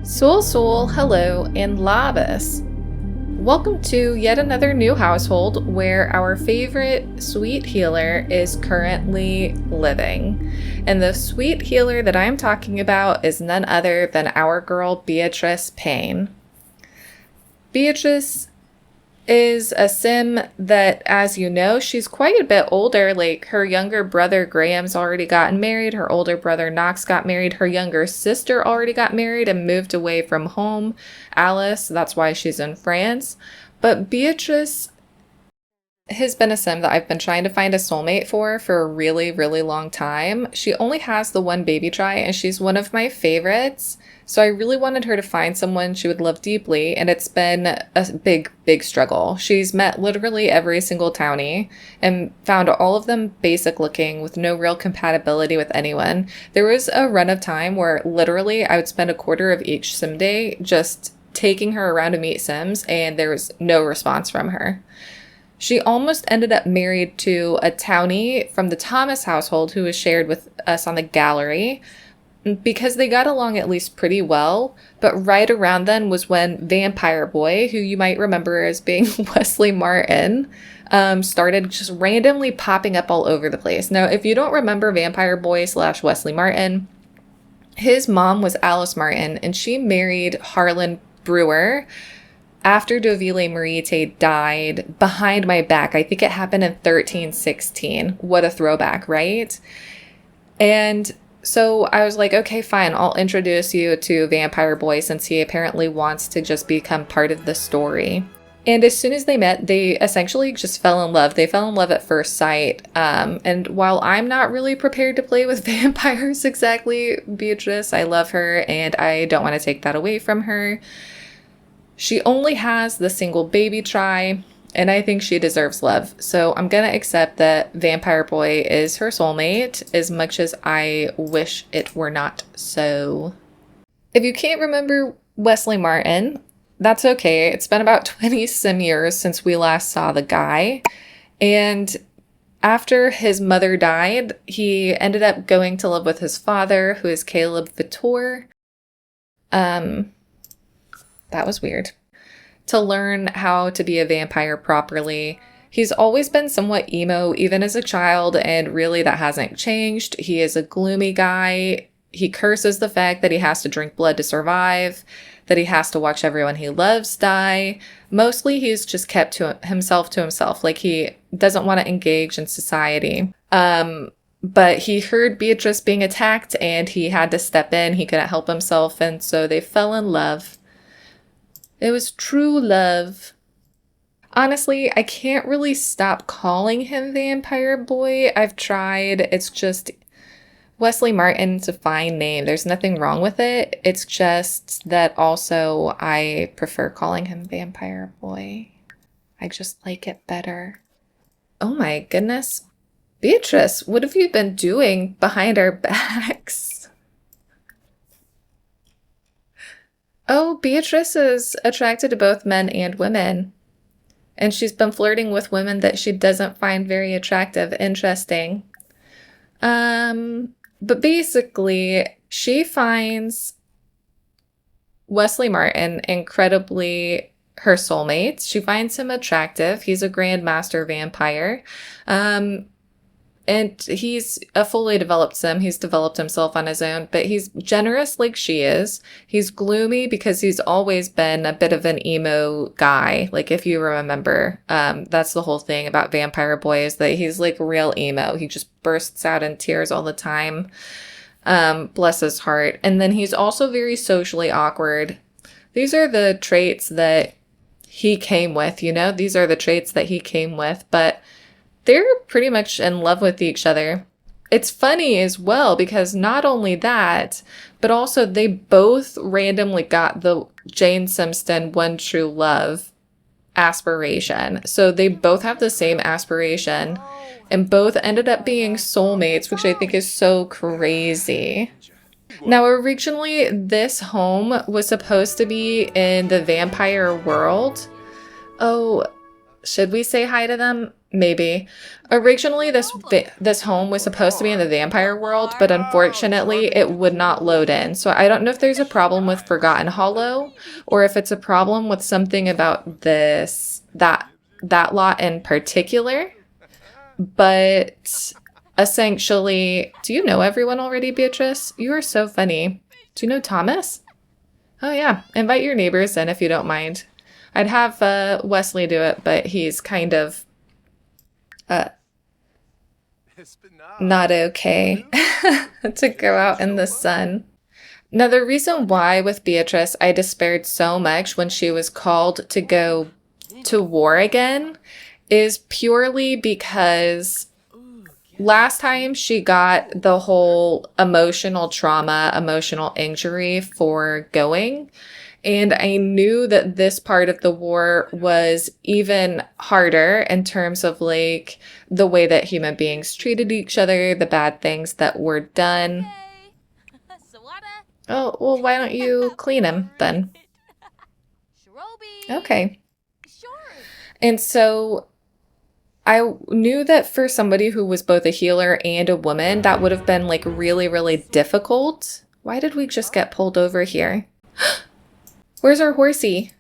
Soul, hello, and Labus. Welcome to yet another new household where our favorite sweet healer is currently living. And the sweet healer that I'm talking about is none other than our girl Beatrice Payne. Beatrice is a sim that, as you know, she's quite a bit older. Like, her younger brother Graham's already gotten married, her older brother Knox got married, her younger sister already got married and moved away from home, Alice. That's why she's in France. But Beatrice has been a sim that I've been trying to find a soulmate for a really, really long time. She only has the one baby try, and she's one of my favorites. So I really wanted her to find someone she would love deeply, and it's been a big, big struggle. She's met literally every single townie and found all of them basic looking with no real compatibility with anyone. There was a run of time where literally I would spend a quarter of each sim day just taking her around to meet sims, and there was no response from her. She almost ended up married to a townie from the Thomas household who was shared with us on the gallery because they got along at least pretty well. But right around then was when Vampire Boy, who you might remember as being Wesley Martin, started just randomly popping up all over the place. Now, if you don't remember Vampire Boy / Wesley Martin, his mom was Alice Martin, and she married Harlan Brewer after Dovile Marite died behind my back. I think it happened in 1316. What a throwback, right? And so I was like, okay, fine, I'll introduce you to Vampire Boy since he apparently wants to just become part of the story. And as soon as they met, they essentially just fell in love. They fell in love at first sight. And while I'm not really prepared to play with vampires exactly, Beatrice, I love her and I don't want to take that away from her. She only has the single baby try, and I think she deserves love. So I'm going to accept that Vampire Boy is her soulmate, as much as I wish it were not so. If you can't remember Wesley Martin, that's okay. It's been about 20 some years since we last saw the guy. And after his mother died, he ended up going to live with his father, who is Caleb Vitor. That was weird. To learn how to be a vampire properly. He's always been somewhat emo, even as a child, and really that hasn't changed. He is a gloomy guy. He curses the fact that he has to drink blood to survive, that he has to watch everyone he loves die. Mostly he's just kept to himself. Like, he doesn't want to engage in society. But he heard Beatrice being attacked and he had to step in. He couldn't help himself, and so they fell in love. It was true love. Honestly, I can't really stop calling him Vampire Boy. I've tried. It's just, Wesley Martin's a fine name. There's nothing wrong with it. It's just that also I prefer calling him Vampire Boy. I just like it better. Oh my goodness. Beatrice, what have you been doing behind our backs? Oh, Beatrice is attracted to both men and women. And she's been flirting with women that she doesn't find very attractive. Interesting. But basically, she finds Wesley Martin incredibly her soulmate. She finds him attractive. He's a Grandmaster vampire. And he's a fully developed sim. He's developed himself on his own, but he's generous like she is. He's gloomy because he's always been a bit of an emo guy. Like, if you remember, that's the whole thing about Vampire Boy, is that he's like real emo. He just bursts out in tears all the time. Bless his heart. And then he's also very socially awkward. These are the traits that he came with, you know? These are the traits that he came with, but they're pretty much in love with each other. It's funny as well because not only that, but also they both randomly got the Jane Simpson One True Love aspiration. So they both have the same aspiration and both ended up being soulmates, which I think is so crazy. Now, originally, this home was supposed to be in the vampire world. Oh, should we say hi to them? Maybe. Originally, this home was supposed to be in the vampire world, but unfortunately, it would not load in. So I don't know if there's a problem with Forgotten Hollow, or if it's a problem with something about that lot in particular. But essentially, do you know everyone already, Beatrice? You are so funny. Do you know Thomas? Oh yeah, invite your neighbors in if you don't mind. I'd have Wesley do it, but he's kind of uh, not okay to go out in the sun. Now, the reason why with Beatrice I despaired so much when she was called to go to war again is purely because last time she got the whole emotional trauma, emotional injury for going. And I knew that this part of the war was even harder in terms of like the way that human beings treated each other, the bad things that were done. Oh, well, why don't you clean him then? Okay. And so I knew that for somebody who was both a healer and a woman, that would have been like really, really difficult. Why did we just get pulled over here? Where's our horsey?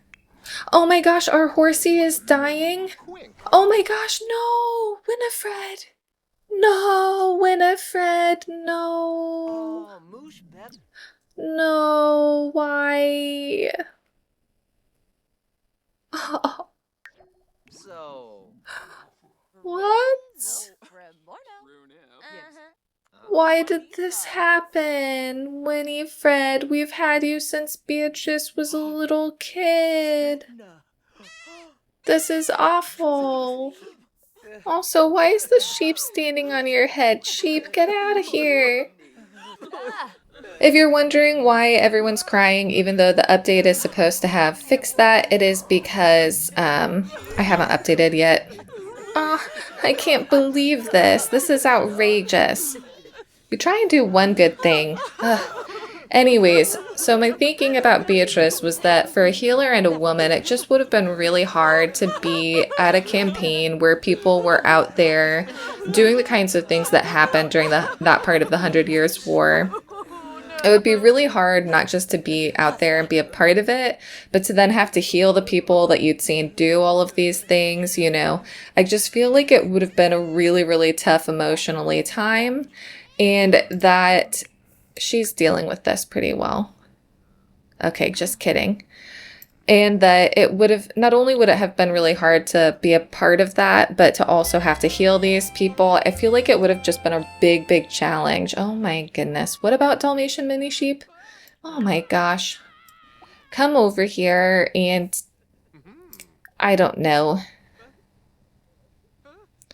Oh my gosh, our horsey is dying. Oh my gosh, no, Winifred. No, Winifred, no. No, why? Oh, what? Why did this happen? Winifred, we've had you since Beatrice was a little kid. This is awful. Also, why is the sheep standing on your head? Sheep, get out of here. If you're wondering why everyone's crying, even though the update is supposed to have fixed that, it is because I haven't updated yet. Oh, I can't believe this. This is outrageous. You try and do one good thing. Ugh. Anyways, so my thinking about Beatrice was that for a healer and a woman, it just would have been really hard to be at a campaign where people were out there doing the kinds of things that happened during that part of the 100 Years' War. It would be really hard not just to be out there and be a part of it, but to then have to heal the people that you'd seen do all of these things, you know. I just feel like it would have been a really, really tough emotionally time, and that she's dealing with this pretty well. Okay, just kidding. And that it would have, not only would it have been really hard to be a part of that, but to also have to heal these people. I feel like it would have just been a big, big challenge. Oh my goodness. What about Dalmatian mini sheep? Oh my gosh. Come over here and, I don't know,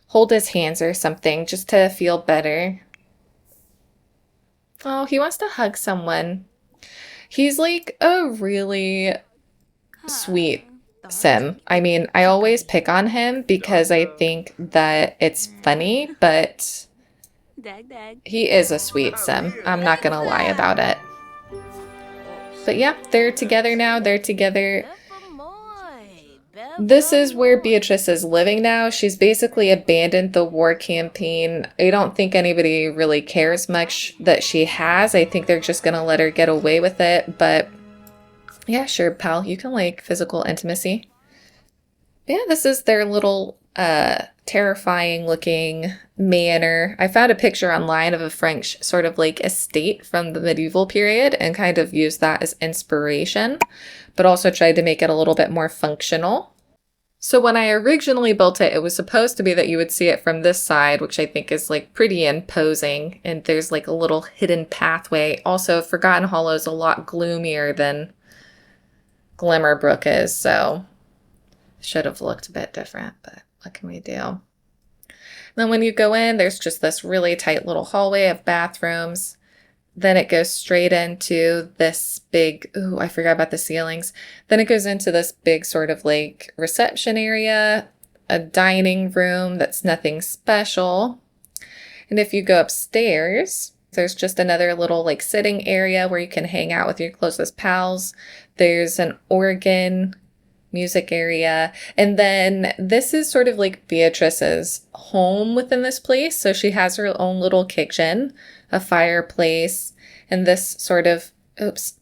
hold his hands or something just to feel better. Oh, he wants to hug someone. He's like a really sweet sim. I mean, I always pick on him because I think that it's funny, but he is a sweet sim. I'm not gonna lie about it. But yeah, they're together now. They're together. This is where Beatrice is living now. She's basically abandoned the war campaign. I don't think anybody really cares much that she has. I think they're just gonna let her get away with it, but yeah, sure, pal. You can like physical intimacy. Yeah, this is their little terrifying looking manor. I found a picture online of a French sort of like estate from the medieval period and kind of used that as inspiration, but also tried to make it a little bit more functional. So when I originally built it, it was supposed to be that you would see it from this side, which I think is like pretty imposing, and there's like a little hidden pathway. Also, Forgotten Hollow is a lot gloomier than Glimmerbrook is, so should have looked a bit different, but what can we do? Then when you go in, there's just this really tight little hallway of bathrooms. Then it goes straight into this big, ooh, I forgot about the ceilings. Then it goes into this big sort of like reception area, a dining room that's nothing special. And if you go upstairs, there's just another little like sitting area where you can hang out with your closest pals. There's an organ music area. And then this is sort of like Beatrice's home within this place. So she has her own little kitchen, a fireplace, and this sort of, oops,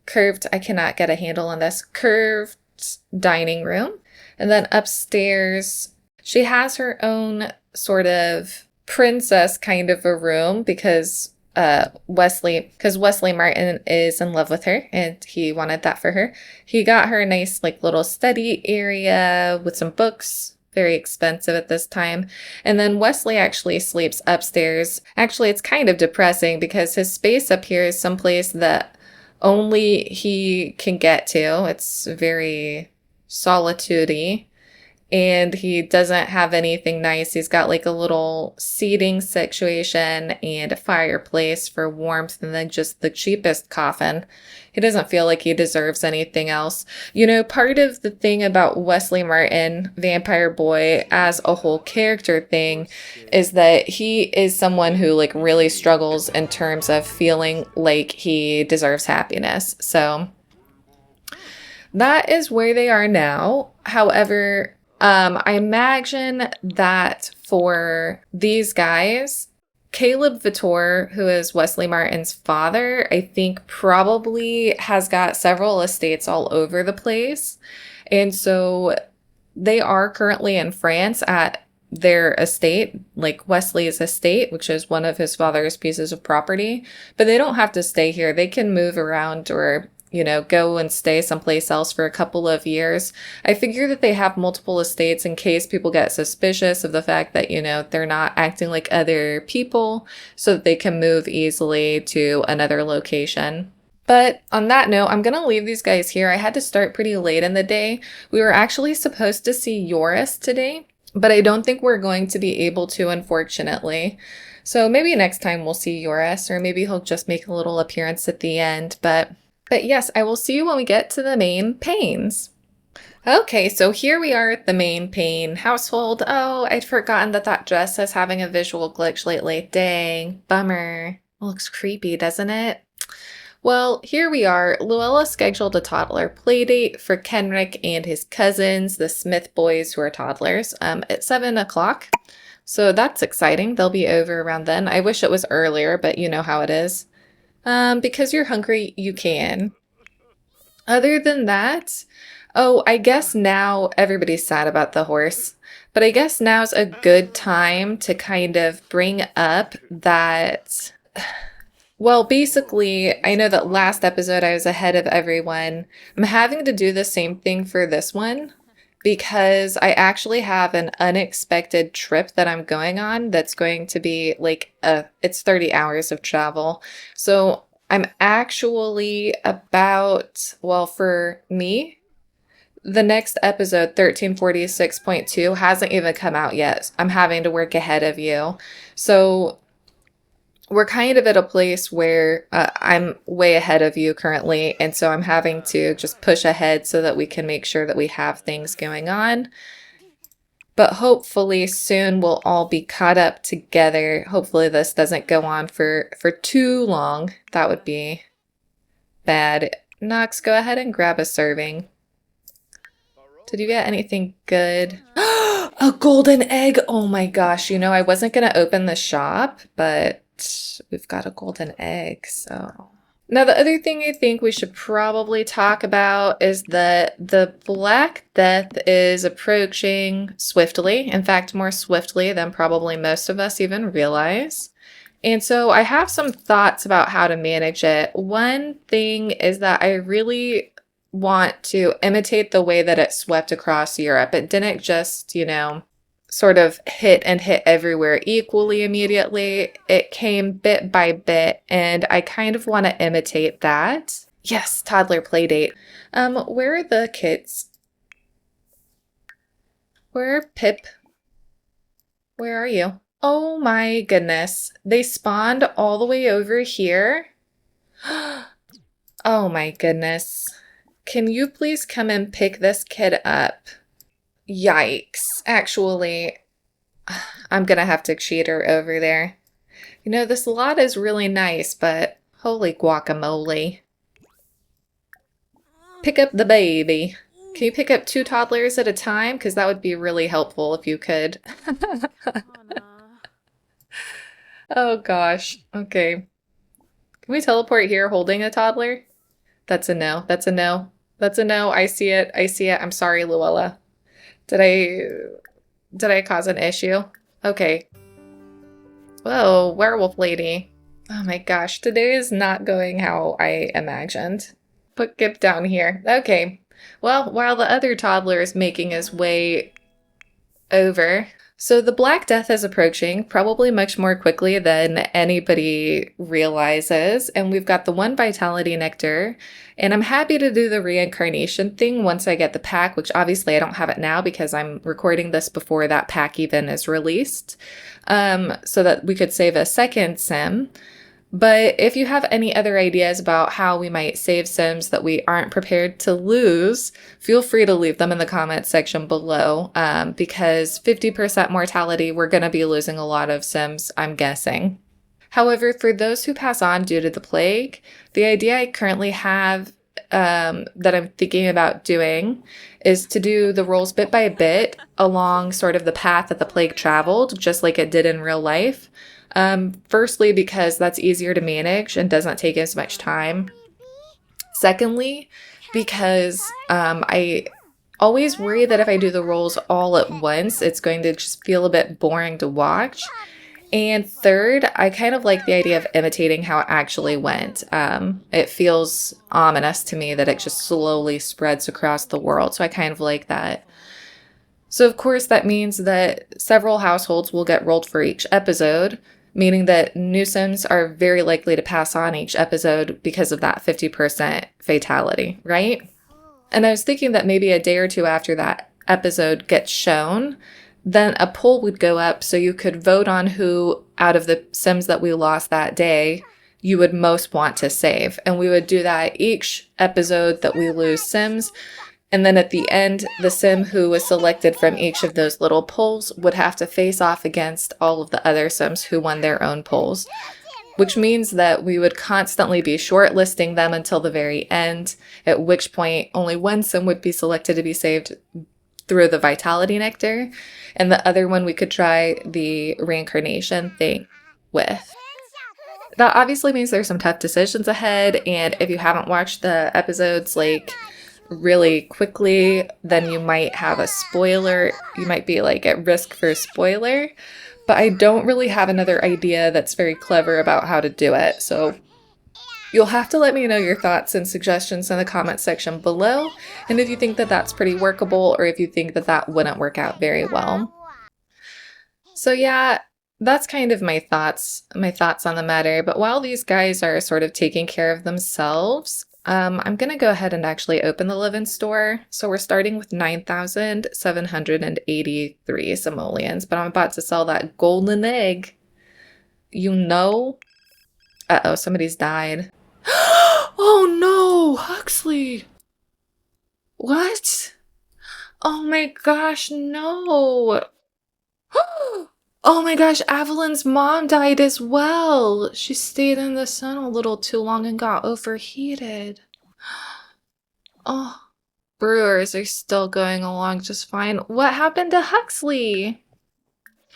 curved, I cannot get a handle on this, curved dining room. And then upstairs, she has her own sort of princess kind of a room because Wesley Martin is in love with her and he wanted that for her. He got her a nice like little study area with some books, very expensive at this time. And then Wesley actually sleeps upstairs. Actually, it's kind of depressing because his space up here is someplace that only he can get to. It's very solitude-y. And he doesn't have anything nice. He's got like a little seating situation and a fireplace for warmth and then just the cheapest coffin. He doesn't feel like he deserves anything else. You know, part of the thing about Wesley Martin, Vampire Boy, as a whole character thing is that he is someone who like really struggles in terms of feeling like he deserves happiness. So that is where they are now. However, I imagine that for these guys, Caleb Vittor, who is Wesley Martin's father, I think probably has got several estates all over the place. And so they are currently in France at their estate, like Wesley's estate, which is one of his father's pieces of property. But they don't have to stay here. They can move around or go and stay someplace else for a couple of years. I figure that they have multiple estates in case people get suspicious of the fact that, they're not acting like other people so that they can move easily to another location. But on that note, I'm going to leave these guys here. I had to start pretty late in the day. We were actually supposed to see Chores today, but I don't think we're going to be able to, unfortunately. So maybe next time we'll see Chores, or maybe he'll just make a little appearance at the end. But yes, I will see you when we get to the main Paynes. Okay, so here we are at the main Payne household. Oh, I'd forgotten that dress is having a visual glitch lately. Dang, bummer. Looks creepy, doesn't it? Well, here we are. Luella scheduled a toddler play date for Kenrick and his cousins, the Smith boys who are toddlers, at 7 o'clock. So that's exciting. They'll be over around then. I wish it was earlier, but you know how it is. Because you're hungry, you can. Other than that, oh, I guess now everybody's sad about the horse, but I guess now's a good time to kind of bring up that, well, basically, I know that last episode I was ahead of everyone. I'm having to do the same thing for this one because I actually have an unexpected trip that I'm going on that's going to be like it's 30 hours of travel. So I'm actually about, well, for me, the next episode, 1346.2, hasn't even come out yet. I'm having to work ahead of you. So we're kind of at a place where I'm way ahead of you currently, and so I'm having to just push ahead so that we can make sure that we have things going on. But hopefully soon we'll all be caught up together. Hopefully this doesn't go on for too long. That would be bad. Knox, go ahead and grab a serving. Did you get anything good? A golden egg! Oh my gosh, I wasn't going to open the shop, but we've got a golden egg, so. Now, the other thing I think we should probably talk about is that the Black Death is approaching swiftly. In fact, more swiftly than probably most of us even realize. And so I have some thoughts about how to manage it. One thing is that I really want to imitate the way that it swept across Europe. It didn't just, sort of hit everywhere equally immediately. It came bit by bit, and I kind of want to imitate that. Yes, toddler play date. Where are the kids? Where are Pip? Where are you? Oh my goodness. They spawned all the way over here. Oh my goodness. Can you please come and pick this kid up? Yikes. Actually, I'm gonna have to cheat her over there. This lot is really nice, but holy guacamole. Pick up the baby. Can you pick up 2 toddlers at a time? Because that would be really helpful if you could. Oh gosh. Okay. Can we teleport here holding a toddler? That's a no. That's a no. That's a no. I see it. I see it. I'm sorry, Luella. Did I cause an issue? Okay. Whoa, werewolf lady. Oh my gosh, today is not going how I imagined. Put Gip down here. Okay. Well, while the other toddler is making his way over. So the Black Death is approaching, probably much more quickly than anybody realizes. And we've got the 1 Vitality Nectar. And I'm happy to do the reincarnation thing once I get the pack, which obviously I don't have it now because I'm recording this before that pack even is released. So that we could save a second sim. But if you have any other ideas about how we might save sims that we aren't prepared to lose, feel free to leave them in the comments section below, because 50% mortality, we're going to be losing a lot of sims, I'm guessing. However, for those who pass on due to the plague, the idea I currently have that I'm thinking about doing is to do the rolls bit by bit along sort of the path that the plague traveled, just like it did in real life. Firstly, because that's easier to manage and doesn't take as much time. Secondly, because I always worry that if I do the rolls all at once, it's going to just feel a bit boring to watch. And third, I kind of like the idea of imitating how it actually went. It feels ominous to me that it just slowly spreads across the world, so I kind of like that. So of course that means that several households will get rolled for each episode, meaning that new sims are very likely to pass on each episode because of that 50% fatality, right? And I was thinking that maybe a day or two after that episode gets shown, then a poll would go up so you could vote on who out of the sims that we lost that day you would most want to save. And we would do that each episode that we lose sims. And then at the end, the sim who was selected from each of those little polls would have to face off against all of the other sims who won their own polls, which means that we would constantly be shortlisting them until the very end, at which point only one sim would be selected to be saved through the Vitality Nectar, and the other one we could try the reincarnation thing with. That obviously means there's some tough decisions ahead, and if you haven't watched the episodes like really quickly, then you might have a spoiler. You might be like at risk for a spoiler, but I don't really have another idea that's very clever about how to do it. So you'll have to let me know your thoughts and suggestions in the comment section below, and if you think that that's pretty workable or if you think that that wouldn't work out very well. So yeah, that's kind of my thoughts on the matter. But while these guys are sort of taking care of themselves, I'm gonna go ahead and actually open the live-in store. So we're starting with 9,783 simoleons, but I'm about to sell that golden egg. You know? Uh-oh, somebody's died. Oh no, Huxley! What? Oh my gosh, no! Oh my gosh, Evelyn's mom died as well. She stayed in the sun a little too long and got overheated. Oh, brewers are still going along just fine. What happened to Huxley?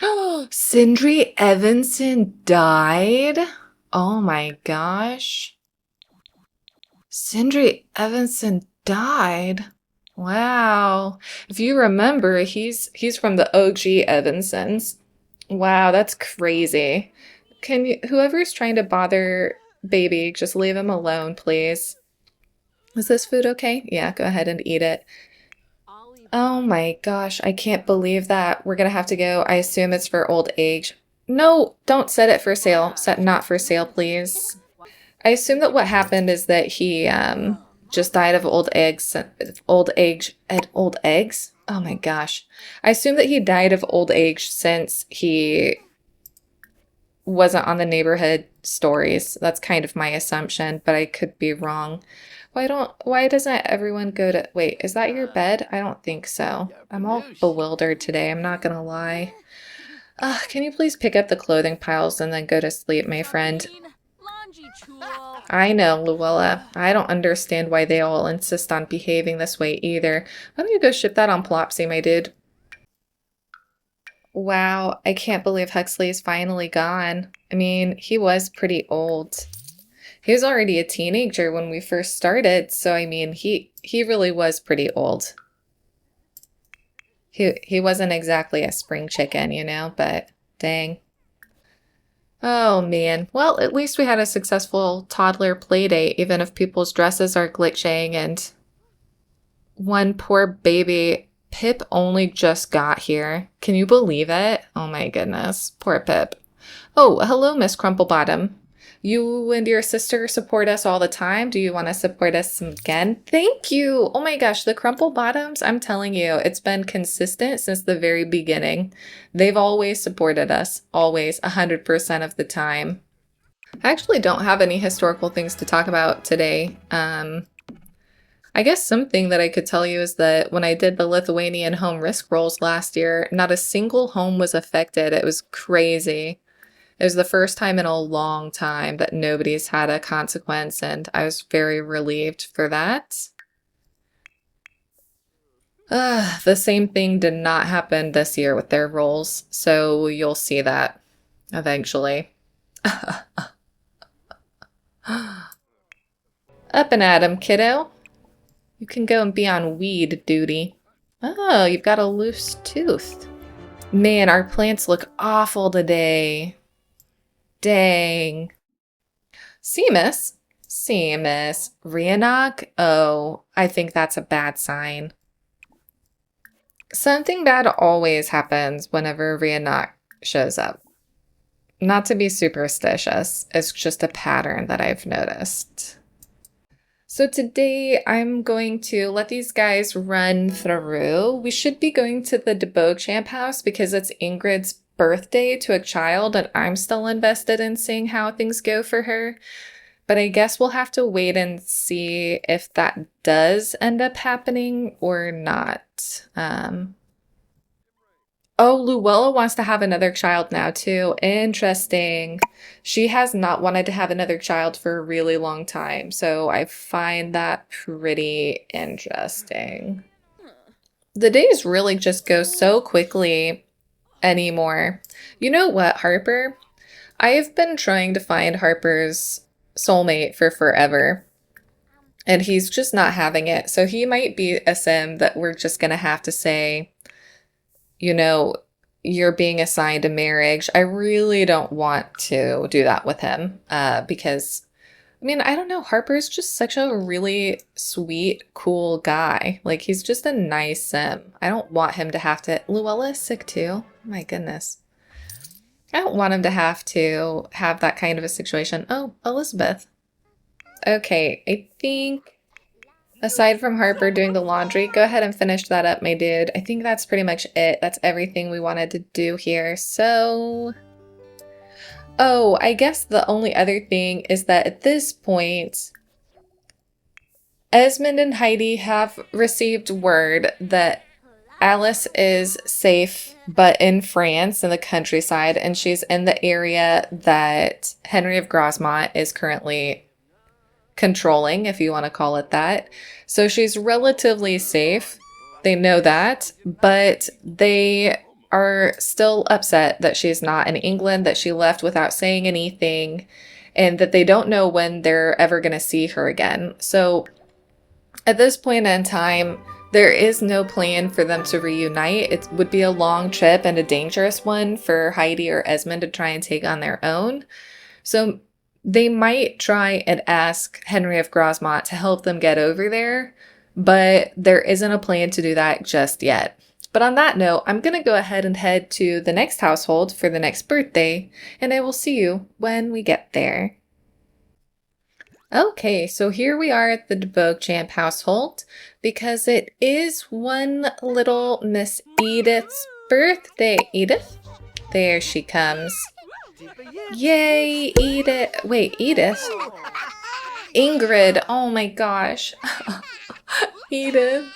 Oh, Sindri Evanson died? Oh my gosh. Sindri Evanson died? Wow. If you remember, he's from the OG Evansons. Wow, that's crazy. Can you, whoever's trying to bother baby, just leave him alone, please. Is this food okay? Yeah, go ahead and eat it. Oh my gosh, I can't believe that. We're gonna have to go. I assume it's for old age. No, don't set it for sale. Set not for sale, please. I assume that what happened is that he just died of old eggs, old eggs. Oh my gosh. I assume that he died of old age since he wasn't on the neighborhood stories. That's kind of my assumption, but I could be wrong. Why doesn't everyone go to, wait, is that your bed? I don't think so. I'm all bewildered today, I'm not gonna lie. Can you please pick up the clothing piles and then go to sleep, my friend? I know, Luella. I don't understand why they all insist on behaving this way either. Why don't you go ship that on Plopsy, my dude? Wow, I can't believe Huxley is finally gone. I mean, he was pretty old. He was already a teenager when we first started, so I mean, he really was pretty old. He wasn't exactly a spring chicken, you know, but dang. Oh man. Well, at least we had a successful toddler play date, even if people's dresses are glitching and one poor baby. Pip only just got here. Can you believe it? Oh my goodness. Poor Pip. Oh, hello, Miss Crumplebottom. You and your sister support us all the time. Do you want to support us again? Thank you. Oh my gosh, the Crumple Bottoms, I'm telling you, it's been consistent since the very beginning. They've always supported us, always, 100% of the time. I actually don't have any historical things to talk about today. I guess something that I could tell you is that when I did the Lithuanian home risk rolls last year, not a single home was affected. It was crazy. It was the first time in a long time that nobody's had a consequence, and I was very relieved for that. The same thing did not happen this year with their rolls, so you'll see that eventually. Up and at 'em, kiddo. You can go and be on weed duty. Oh, you've got a loose tooth. Man, our plants look awful today. Dang. Seamus? Seamus. Rhiannoch? Oh, I think that's a bad sign. Something bad always happens whenever Rhiannoch shows up. Not to be superstitious, it's just a pattern that I've noticed. So today I'm going to let these guys run through. We should be going to the de Beauchamp house because it's Ingrid's birthday to a child and I'm still invested in seeing how things go for her. But I guess we'll have to wait and see if that does end up happening or not. Oh, Luella wants to have another child now too. Interesting. She has not wanted to have another child for a really long time, so I find that pretty interesting. The days really just go so quickly anymore. You know what, Harper? I've been trying to find Harper's soulmate for forever, and he's just not having it. So he might be a sim that we're just gonna have to say, you know, you're being assigned a marriage. I really don't want to do that with him because, I mean, I don't know. Harper's just such a really sweet, cool guy. Like, he's just a nice sim. I don't want him to have to. Luella is sick too. My goodness. I don't want him to have that kind of a situation. Oh, Elizabeth. Okay, I think aside from Harper doing the laundry, go ahead and finish that up, my dude. I think that's pretty much it. That's everything we wanted to do here. So, oh, I guess the only other thing is that at this point, Esmond and Heidi have received word that Alice is safe, but in France, in the countryside, and she's in the area that Henry of Grosmont is currently controlling, if you want to call it that. So she's relatively safe. They know that, but they are still upset that she's not in England, that she left without saying anything, and that they don't know when they're ever going to see her again. So at this point in time, there is no plan for them to reunite. It would be a long trip and a dangerous one for Heidi or Esmond to try and take on their own. So they might try and ask Henry of Grosmont to help them get over there, but there isn't a plan to do that just yet. But on that note, I'm going to go ahead and head to the next household for the next birthday, and I will see you when we get there. Okay, so here we are at the de Beauchamp household because it is one little Miss Edith's birthday. Edith? There she comes. Yay, Edith. Wait, Edith? Ingrid. Oh my gosh. Edith.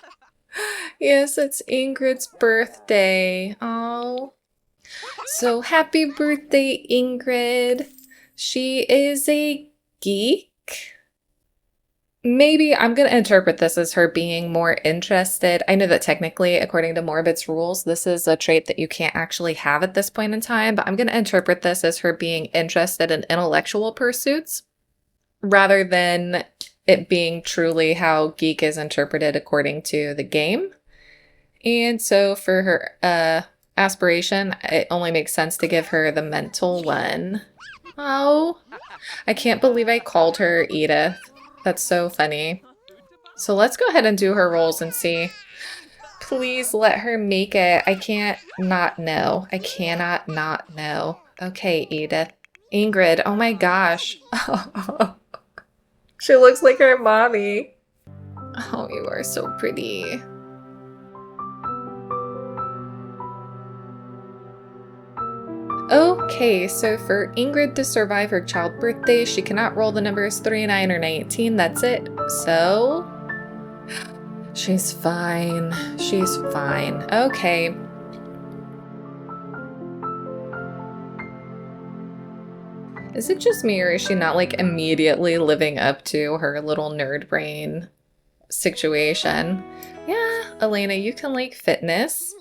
Yes, it's Ingrid's birthday. Oh. So happy birthday, Ingrid. She is a geek. Maybe I'm going to interpret this as her being more interested. I know that technically, according to Morbid's rules, this is a trait that you can't actually have at this point in time, but I'm going to interpret this as her being interested in intellectual pursuits rather than it being truly how geek is interpreted according to the game. And so for her aspiration, it only makes sense to give her the mental one. Oh, I can't believe I called her Edith. That's so funny. So let's go ahead and do her rolls and see. Please let her make it. I can't not know. I cannot not know. Okay, Edith. Ingrid, oh my gosh. She looks like her mommy. Oh, you are so pretty. Okay, so for Ingrid to survive her child birthday, she cannot roll the numbers 3, 9, or 19. That's it. So she's fine. She's fine. Okay. Is it just me, or is she not like immediately living up to her little nerd brain situation? Yeah, Elena, you can like fitness.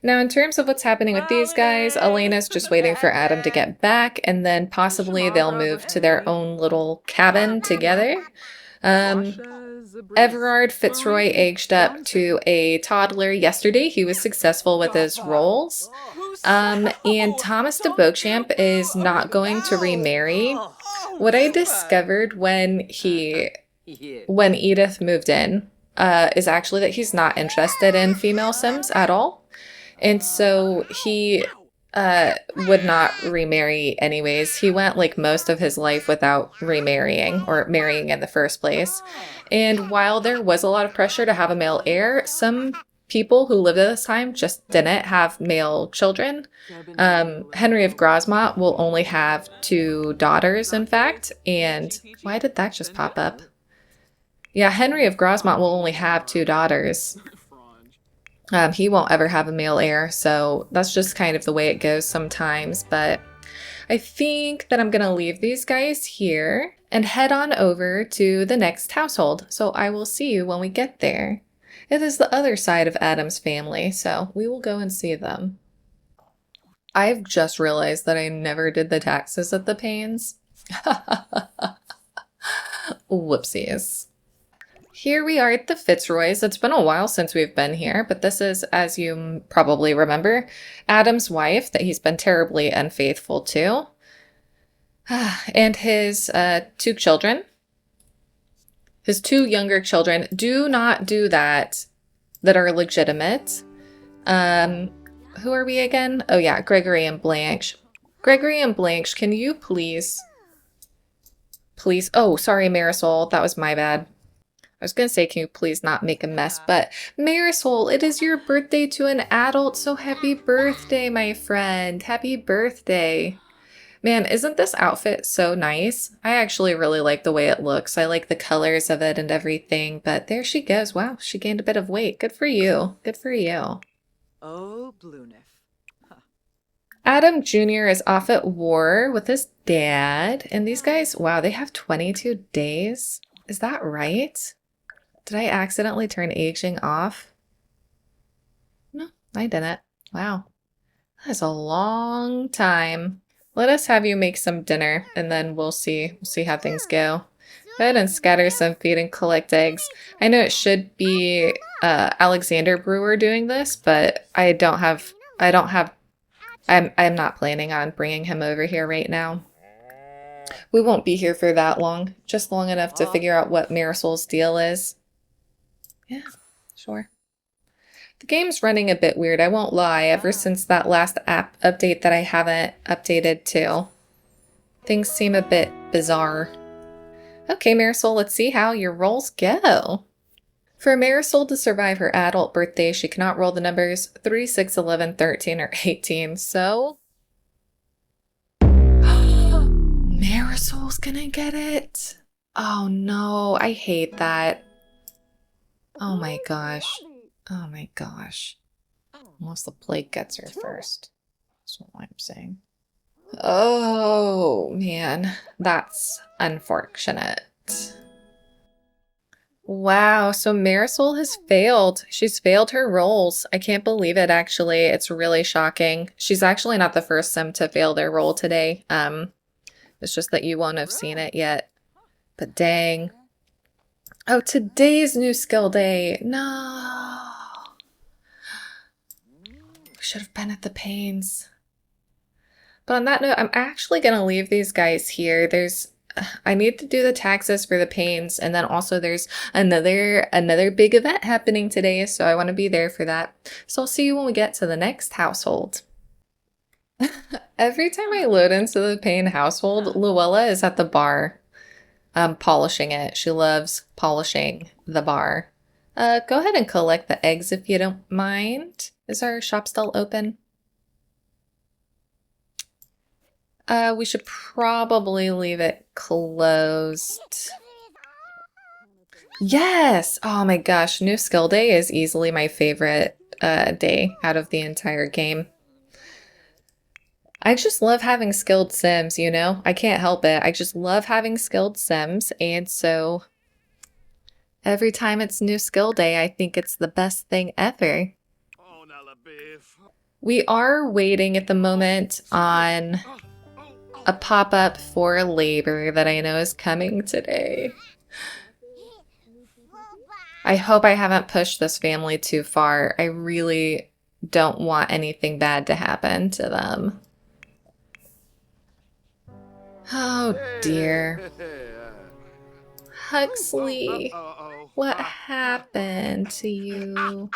Now, in terms of what's happening with these guys, Elena's just waiting for Adam to get back, and then possibly they'll move to their own little cabin together. Everard FitzRoy aged up to a toddler yesterday. He was successful with his roles. And Thomas de Beauchamp is not going to remarry. What I discovered when Edith moved in is actually that he's not interested in female Sims at all. And so he would not remarry anyways. He went like most of his life without remarrying or marrying in the first place. And while there was a lot of pressure to have a male heir, some people who lived at this time just didn't have male children. Henry of Grosmont will only have 2 daughters, in fact. And why did that just pop up? Yeah, Henry of Grosmont will only have 2 daughters. He won't ever have a male heir, so that's just kind of the way it goes sometimes. But I think that I'm going to leave these guys here and head on over to the next household. So I will see you when we get there. It is the other side of Adam's family, so we will go and see them. I've just realized that I never did the taxes at the Paynes. Whoopsies. Here we are at the FitzRoys. It's been a while since we've been here, but this is, as you probably remember, Adam's wife that he's been terribly unfaithful to. And his 2 children. His 2 younger children. Do not do that are legitimate. Who are we again? Oh yeah, Gregory and Blanche. Gregory and Blanche, can you please... Oh, sorry, Marisol. That was my bad. I was going to say, can you please not make a mess? But Marisol, it is your birthday to an adult, so happy birthday, my friend. Happy birthday. Man, isn't this outfit so nice? I actually really like the way it looks. I like the colors of it and everything, but there she goes. Wow, she gained a bit of weight. Good for you. Good for you. Oh, Bluenif. Adam Jr. is off at war with his dad. And these guys, wow, they have 22 days. Is that right? Did I accidentally turn aging off? No, I didn't. Wow. That's a long time. Let us have you make some dinner, and then we'll see how things go. Go ahead and scatter some feed and collect eggs. I know it should be Alexander Brewer doing this, but I'm not planning on bringing him over here right now. We won't be here for that long, just long enough to figure out what Marisol's deal is. Yeah, sure. The game's running a bit weird, I won't lie, ever since that last app update that I haven't updated to. Things seem a bit bizarre. Okay, Marisol, let's see how your rolls go. For Marisol to survive her adult birthday, she cannot roll the numbers 3, 6, 11, 13, or 18, so... Marisol's gonna get it? Oh no, I hate that. Oh my gosh. Oh my gosh. Unless the plague gets her first. That's what I'm saying. Oh, man. That's unfortunate. Wow, so Marisol has failed. She's failed her rolls. I can't believe it, actually. It's really shocking. She's actually not the first sim to fail their roll today. It's just that you won't have seen it yet. But dang. Oh, today's new skill day. No. We should have been at the Paynes. But on that note, I'm actually going to leave these guys here. I need to do the taxes for the Paynes, and then also there's another big event happening today, so I want to be there for that. So I'll see you when we get to the next household. Every time I load into the Payne household, Luella is at the bar, polishing it. She loves polishing the bar. Go ahead and collect the eggs if you don't mind. Is our shop still open? We should probably leave it closed. Yes! Oh my gosh, new skill day is easily my favorite day out of the entire game. I just love having skilled sims, you know? I can't help it. I just love having skilled sims, and so every time it's new skill day, I think it's the best thing ever. We are waiting at the moment on a pop-up for labor that I know is coming today. I hope I haven't pushed this family too far. I really don't want anything bad to happen to them. Oh dear. Huxley, what happened to you?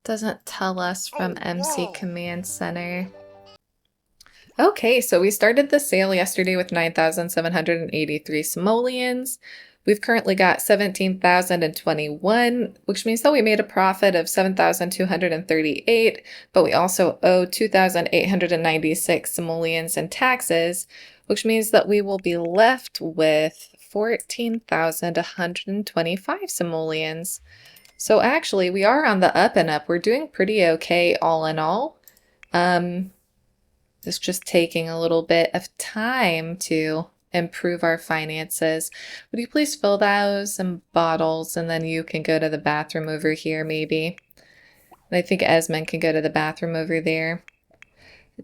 Doesn't tell us from MC Command Center. Okay, so we started the sale yesterday with 9,783 simoleons. We've currently got 17,021, which means that we made a profit of 7,238, but we also owe 2,896 simoleons in taxes, which means that we will be left with 14,125 simoleons. So actually, we are on the up and up. We're doing pretty okay all in all. It's just taking a little bit of time to improve our finances. Would you please fill those in bottles, and then you can go to the bathroom over here maybe. And I think Esmond can go to the bathroom over there.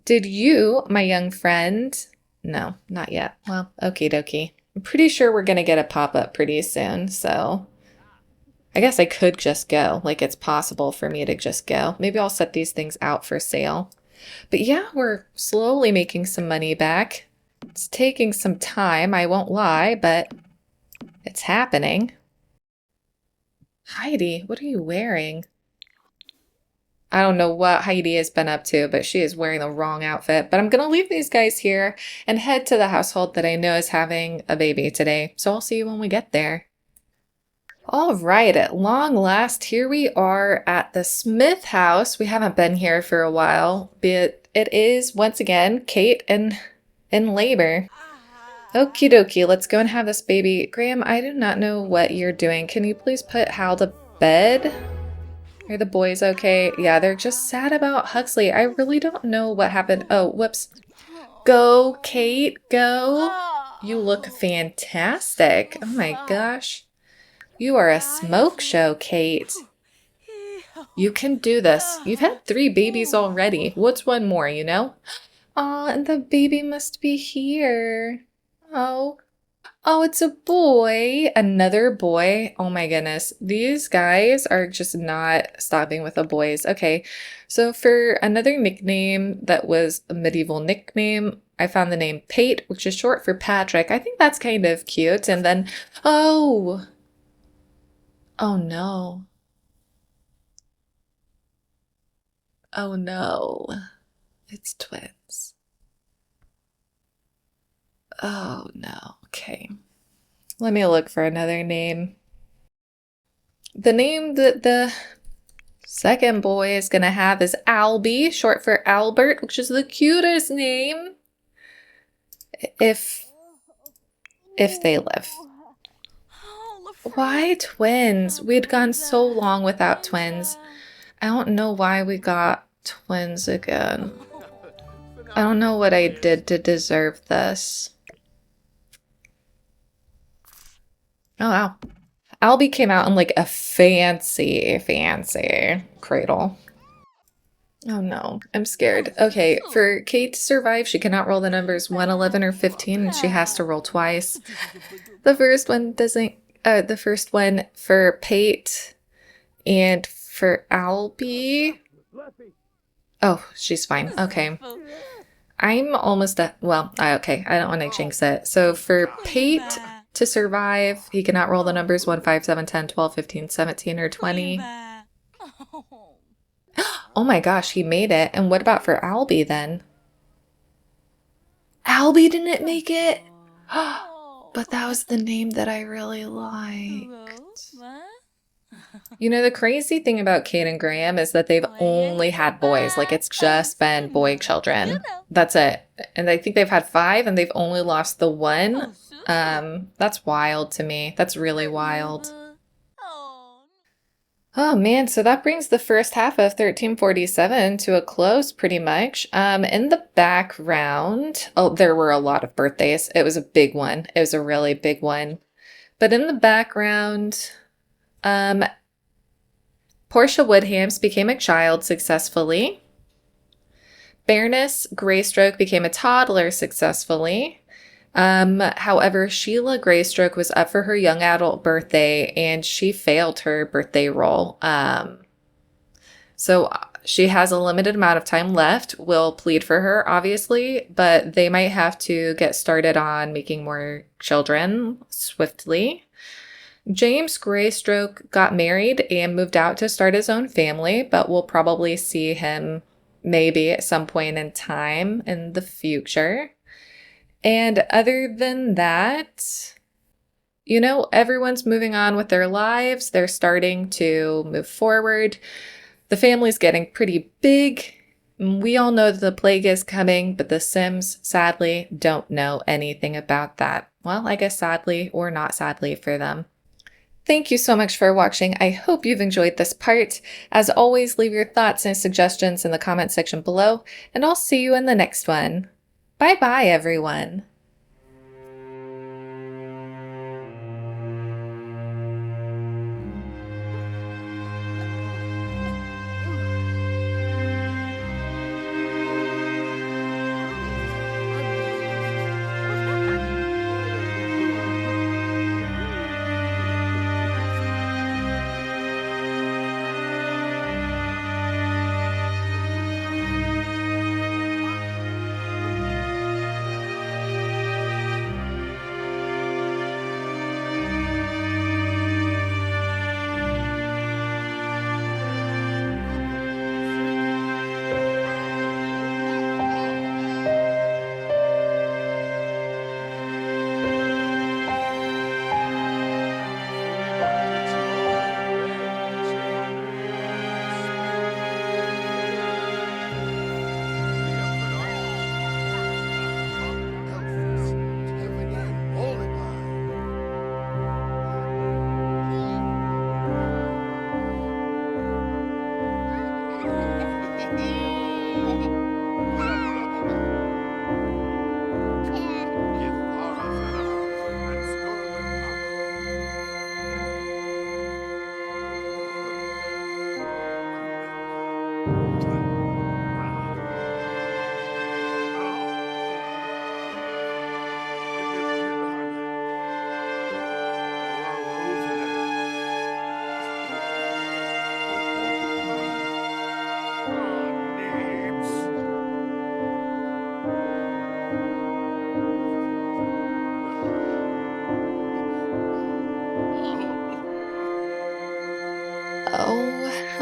Did you, my young friend? No, not yet. Well, okie dokie. I'm pretty sure we're going to get a pop-up pretty soon, so I guess I could just go. Like, it's possible for me to just go. Maybe I'll set these things out for sale. But yeah, we're slowly making some money back. It's taking some time, I won't lie, but it's happening. Heidi, what are you wearing? I don't know what Heidi has been up to, but she is wearing the wrong outfit. But I'm going to leave these guys here and head to the household that I know is having a baby today. So I'll see you when we get there. All right, at long last, here we are at the Smith house. We haven't been here for a while, but it is, once again, Kate in labor. Okie dokie, let's go and have this baby. Graham, I do not know what you're doing. Can you please put Hal to bed? Are the boys okay? Yeah, they're just sad about Huxley. I really don't know what happened. Oh, whoops. Go, Kate, go. You look fantastic. Oh my gosh. You are a smoke show, Kate. You can do this. You've had 3 babies already. What's one more, you know? Aw, and the baby must be here. Oh. Oh, it's a boy. Another boy. Oh my goodness. These guys are just not stopping with the boys. Okay, so for another nickname that was a medieval nickname, I found the name Pate, which is short for Patrick. I think that's kind of cute. And then, oh. Oh no. Oh no. It's twins. Oh no. Okay. Let me look for another name. The name that the second boy is gonna have is Albie, short for Albert, which is the cutest name. If they live. Why twins? We'd gone so long without twins. I don't know why we got twins again. I don't know what I did to deserve this. Oh, wow. Albie came out in like a fancy cradle. Oh no, I'm scared. Okay, for Kate to survive, she cannot roll the numbers 1, 11, or 15, and she has to roll twice. The first one doesn't, the first one for Pate and for Albie. Oh, she's fine. Okay. I'm almost at, well, okay, I don't want to jinx it. So for Pate to survive, he cannot roll the numbers 1, 5, 7, 10, 12, 15, 17, or 20. Oh my gosh, he made it. And what about for Albie then? Albie didn't make it? But that was the name that I really liked. You know, the crazy thing about Kate and Graham is that they've only had boys. Like, it's just been boy children. That's it. And I think they've had 5 and they've only lost the 1. That's wild to me. That's really wild. Oh man, so that brings the first half of 1347 to a close pretty much. In the background, oh, there were a lot of birthdays. It was a big one. It was a really big one. But in the background, Portia Woodhams became a child successfully. Baroness Greystroke became a toddler successfully. However, Sheila Greystroke was up for her young adult birthday and she failed her birthday roll. So she has a limited amount of time left. We'll plead for her, obviously, but they might have to get started on making more children swiftly. James Greystroke got married and moved out to start his own family, but we'll probably see him maybe at some point in time in the future. And other than that, you know, everyone's moving on with their lives. They're starting to move forward. The family's getting pretty big. We all know that the plague is coming, but the Sims, sadly, don't know anything about that. Well, I guess sadly or not sadly for them. Thank you so much for watching. I hope you've enjoyed this part. As always, leave your thoughts and suggestions in the comment section below, and I'll see you in the next one. Bye-bye, everyone.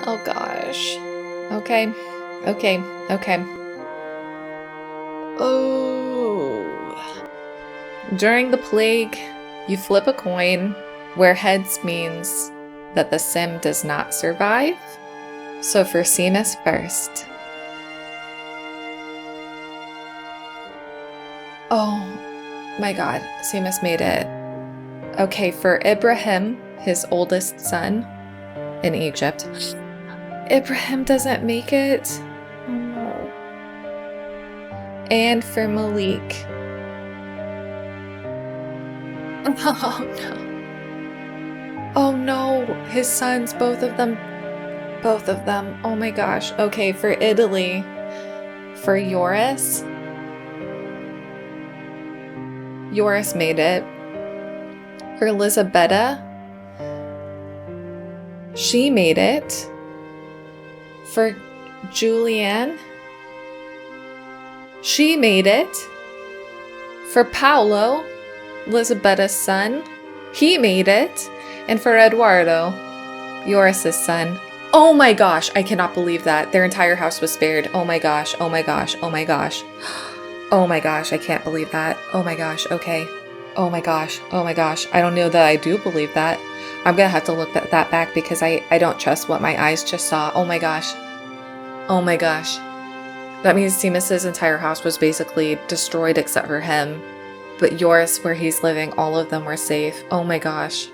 Oh gosh. Okay. Oh. During the plague, you flip a coin where heads means that the sim does not survive. So for Seamus first. Oh my god, Seamus made it. Okay, for Ibrahim, his oldest son in Egypt. Ibrahim doesn't make it. Oh no. And for Malik. Oh no. Oh no. His sons, both of them. Both of them. Oh my gosh. Okay, for Italy. For Joris. Joris made it. For Elisabetta. She made it. For Julianne. She made it. For Paolo, Elisabetta's son, he made it. And for Eduardo, Joris's son. Oh my gosh, I cannot believe that. Their entire house was spared. Oh my gosh, oh my gosh, oh my gosh. Oh my gosh, I can't believe that. Oh my gosh, okay. Oh my gosh, oh my gosh. I don't know that I do believe that. I'm gonna have to look that back because I don't trust what my eyes just saw. Oh my gosh. Oh my gosh. That means Seamus's entire house was basically destroyed except for him. But Joris, where he's living, all of them were safe. Oh my gosh.